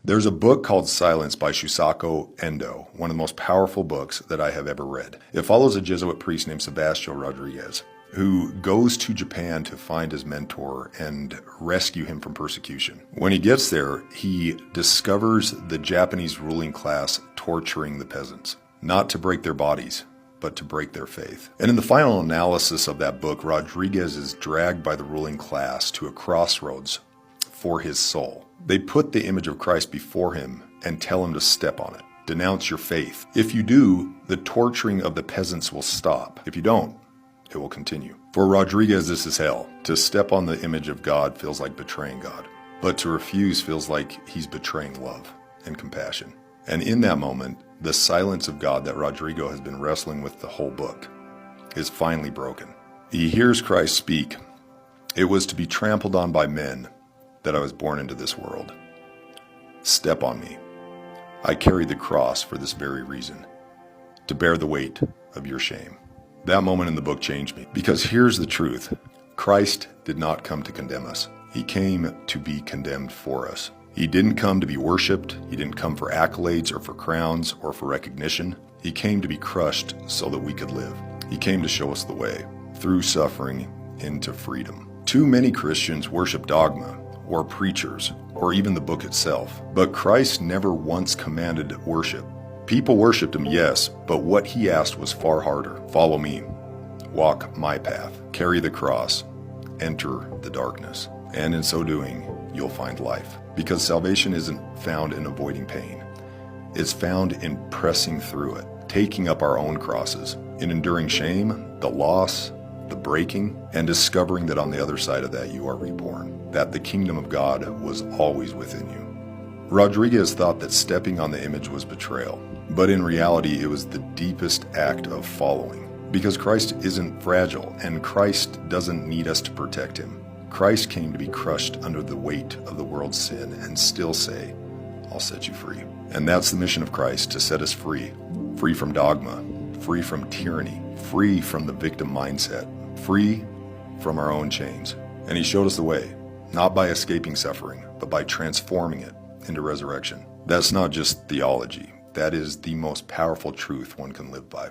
There's a book called Silence by Shusaku Endo, one of the most powerful books that I have ever read. It follows a Jesuit priest named Sebastião Rodrigues, who goes to Japan to find his mentor and rescue him from persecution. When he gets there, he discovers the Japanese ruling class torturing the peasants, not to break their bodies, but to break their faith. And in the final analysis of that book, Rodrigues is dragged by the ruling class to a crossroads for his soul. They put the image of Christ before him and tell him to step on it. Denounce your faith. If you do, the torturing of the peasants will stop. If you don't, it will continue. For Rodrigues, this is hell. To step on the image of God feels like betraying God, but to refuse feels like he's betraying love and compassion. And in that moment, the silence of God that Rodrigo has been wrestling with the whole book is finally broken. He hears Christ speak, "It was to be trampled on by men that I was born into this world. Step on me. I carry the cross for this very reason, to bear the weight of your shame." That moment in the book changed me, because here's the truth. Christ did not come to condemn us. He came to be condemned for us. He didn't come to be worshipped. He didn't come for accolades or for crowns or for recognition. He came to be crushed so that we could live. He came to show us the way, through suffering, into freedom. Too many Christians worship dogma, or preachers, or even the book itself. But Christ never once commanded worship. People worshipped him, yes, but what he asked was far harder. Follow me, walk my path, carry the cross, enter the darkness. And in so doing, you'll find life. Because salvation isn't found in avoiding pain. It's found in pressing through it, taking up our own crosses, in enduring shame, the loss, the breaking, and discovering that on the other side of that you are reborn, that the kingdom of God was always within you. Rodrigues thought that stepping on the image was betrayal, but in reality it was the deepest act of following, because Christ isn't fragile, and Christ doesn't need us to protect him. Christ came to be crushed under the weight of the world's sin and still say, "I'll set you free." And that's the mission of Christ, to set us free. Free from dogma, free from tyranny, free from the victim mindset, free from our own chains. And he showed us the way, not by escaping suffering, but by transforming it into resurrection. That's not just theology. That is the most powerful truth one can live by.